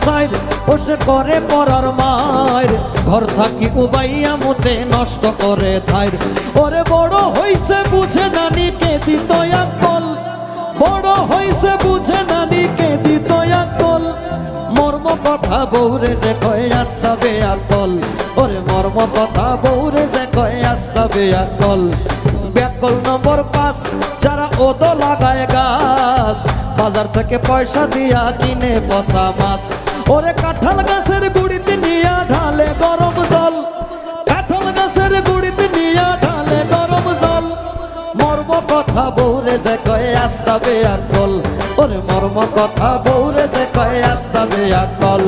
সাইর বসে করে পরার মায়ের ঘর থাকি উবাইয়া মতে নষ্ট করে ধাইর ওরে বড় হইছে বুঝে নানিকে দিত আকল বড় হইছে বুঝে নানিকে দিত আকল মর্ম কথা বউরে যে কয়ে আসতাবে আকল ওরে মর্ম কথা বউরে যে কয়ে আসতাবে আকল ব্যাকল নম্বর 5 যারা ওদো লাগায় গাছ বাজার থেকে পয়সা দিয়া কিনে পচা মাছ ওরে কাঁঠাল গাছের গুড়িতে নিয়া ঢালে গরম জল কাঁঠাল গাছের গুড়িতে নিয়া ঢালে গরম জল মর্ম কথা বউরে যে কয়ে আসতাবে আকল ওরে মর্ম কথা বউরে যে কয়ে আসতাবে আকল